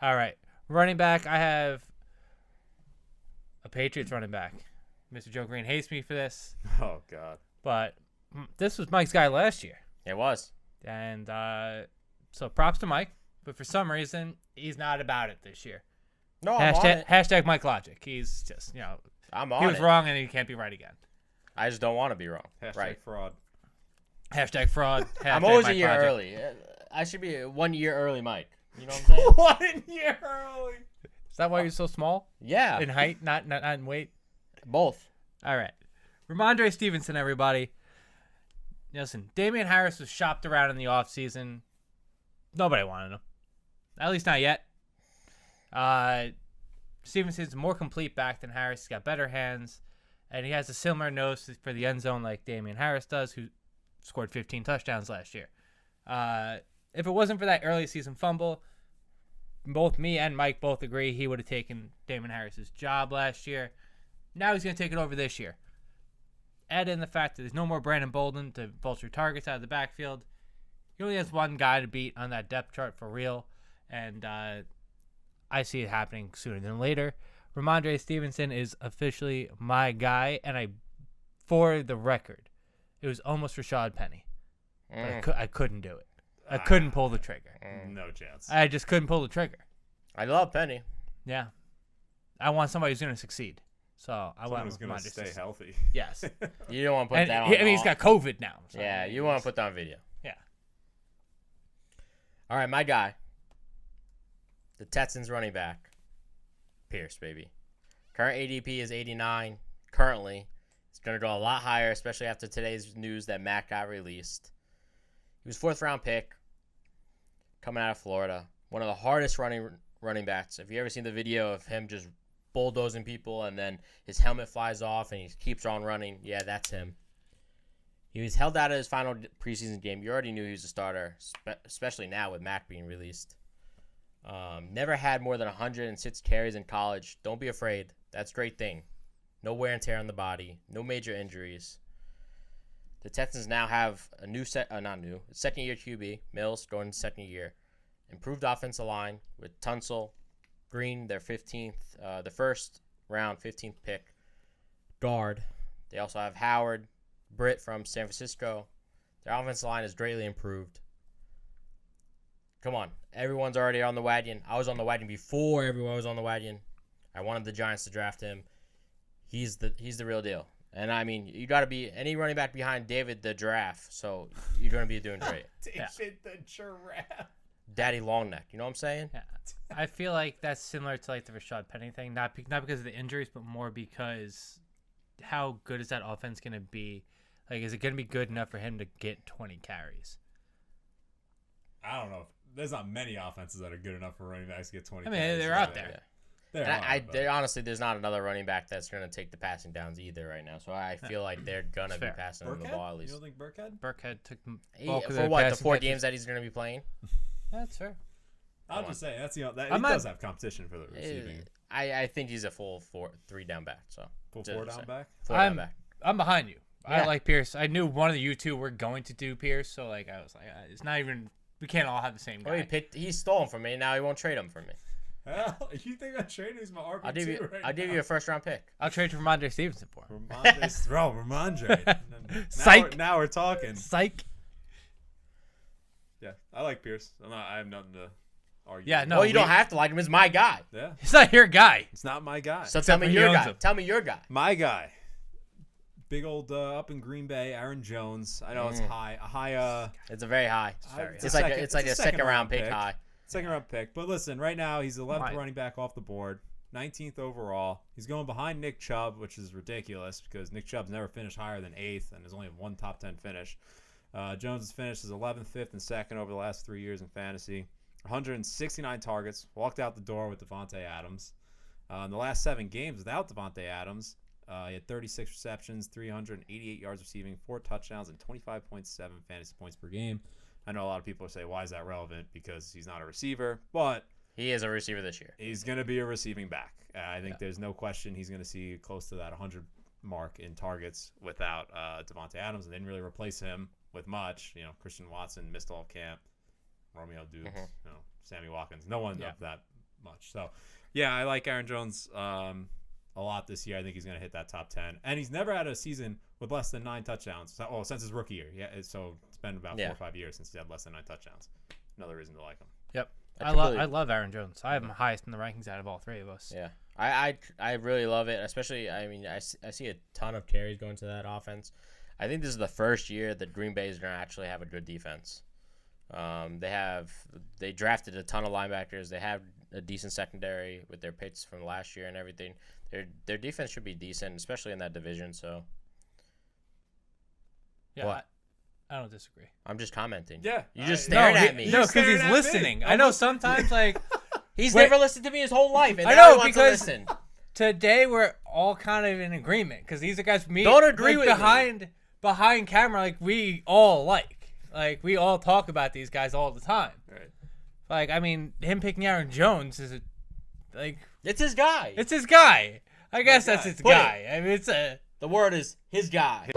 All right. Running back, I have a Patriots running back. Mr. Joe Green hates me for this, Oh, God. but this was Mike's guy last year. It was. And so props to Mike, but for some reason, he's not about it this year. No, I'm on it. Hashtag Mike Logic. He's just, I'm on he was it. wrong and he can't be right again. I just don't want to be wrong. Hashtag Right. fraud. Hashtag fraud. I'm hashtag always Mike a year Logic. early. I should be 1 year early, Mike. You know what I'm saying? 1 year early. Is that why you're so small? Yeah. In height, not in weight? Both. All right. Ramondre Stevenson, everybody. Listen, Damian Harris was shopped around in the offseason. Nobody wanted him. At least not yet. Stevenson's a more complete back than Harris. He's got better hands. And he has a similar nose for the end zone like Damian Harris does, who scored 15 touchdowns last year. If it wasn't for that early season fumble, both me and Mike both agree he would have taken Damian Harris's job last year. Now he's going to take it over this year. Add in the fact that there's no more Brandon Bolden to vulture targets out of the backfield. He only has one guy to beat on that depth chart for real, and I see it happening sooner than later. Ramondre Stevenson is officially my guy, and for the record, it was almost Rashad Penny. But I couldn't do it. I couldn't pull the trigger. No chance. I just couldn't pull the trigger. I love Penny. Yeah. I want somebody who's going to succeed. So I want Someone's going to Ramondre stay Stevenson. healty. Yes. You don't want to put And that on. he's got COVID now. So Yeah, you want to put that on video. Yeah. All right, my guy. The Texans running back. Pierce, baby. Current ADP is 89. Currently. It's going to go a lot higher, especially after today's news that Matt got released. He was 4th round pick coming out of Florida. One of the hardest running backs. Have you ever seen the video of him just bulldozing people and then his helmet flies off and he keeps on running? Yeah, that's him. He was held out of his final preseason game. You already knew he was a starter, especially now with Mac being released. Never had more than 106 carries in college. Don't be afraid. That's a great thing. No wear and tear on the body. No major injuries. The Texans now have a second-year QB, Mills, going to second year. Improved offensive line with Tunsil, Green, their 15th, the first round 15th pick, guard. They also have Howard, Britt from San Francisco. Their offensive line is greatly improved. Come on, everyone's already on the wagon. I was on the wagon before everyone was on the wagon. I wanted the Giants to draft him. He's the real deal. And I mean, you got to be any running back behind David the Giraffe, so you're going to be doing great. David the Giraffe. Daddy Longneck, you know what I'm saying? Yeah. I feel like that's similar to like the Rashad Penny thing, not because of the injuries, but more because how good is that offense going to be? Like, is it going to be good enough for him to get 20 carries? I don't know. There's not many offenses that are good enough for running backs to get 20. I mean, they're out there. Yeah. There are, Honestly, there's not another running back that's going to take the passing downs either right now. So I feel like they're going to be fair. passing him the ball at least. You don't think Burkhead? Burkhead took the Yeah, bulk of for the what, the passing 4 catches. games that he's going to be playing? That's fair. I'm just saying he I'm not- does have competition for the receiving. I think he's a full 3 down back. So Full just 4 down saying. back. 4 down back. I'm behind you. I Yeah. like Pierce. I knew one of you two were going to do Pierce, so like I was like, it's not even. We can't all have the same guy. He stole him from me. Now he won't trade him from me. Hell, you think I'm trading? He's my RB2 I'll give you a first round pick. I'll trade for Ramondre Stevenson for him. Ramondre. Psych. Now we're talking. Psych. Yeah, I like Pierce. I have nothing to argue. Yeah, no. Well, you don't have to like him. He's my guy. Yeah, He's not your guy. it's not my guy. So tell me for he your owns guy. him. Tell me your guy. My guy, big old up in Green Bay, Aaron Jones. I know it's high. It's a very high. It's It's a like second- it's like it's a a second second round round pick pick. high. second round pick. But listen, right now he's 11th Right. running back off the board, 19th overall. He's going behind Nick Chubb, which is ridiculous because Nick Chubb's never finished higher than 8th and has only one top 10 finish. Jones has finished as 11th, 5th, and 2nd over the last 3 years in fantasy. 169 targets, walked out the door with Devontae Adams. In the last 7 games without Devontae Adams, he had 36 receptions, 388 yards receiving, 4 touchdowns, and 25.7 fantasy points per game. I know a lot of people say, why is that relevant? Because he's not a receiver, but He is a receiver this year. he's going to be a receiving back. I think there's no question he's going to see close to that 100 mark in targets without Devontae Adams. And they didn't really replace him with much. You know, Christian Watson missed all camp. Romeo Dukes, Sammy Watkins. No one of that much. So, yeah, I like Aaron Jones a lot this year. I think he's going to hit that top 10. And he's never had a season with less than 9 touchdowns. Since his rookie year. Yeah, so it's been about 4 or 5 years since he had less than 9 touchdowns. Another reason to like him. Yep. I love Aaron Jones. I have him highest in the rankings out of all 3 of us. Yeah. I really love it, especially, I mean, I see a ton of carries going to that offense. I think this is the first year that Green Bay is going to actually have a good defense. They drafted a ton of linebackers. They have a decent secondary with their picks from last year and everything. Their defense should be decent, especially in that division. So, yeah, I don't disagree. I'm just commenting. Yeah, you just stared at me. No, because he's listening. I know sometimes like he's never listened to me his whole life, and I now know he wants because to listen. Today we're all kind of in agreement because these are guys me Don't agree with behind camera like we all like we all talk about these guys all the time. Right. Like I mean, him picking Aaron Jones is It's his guy. It's his guy. I guess that's his Put it. guy. I mean, The word is his guy.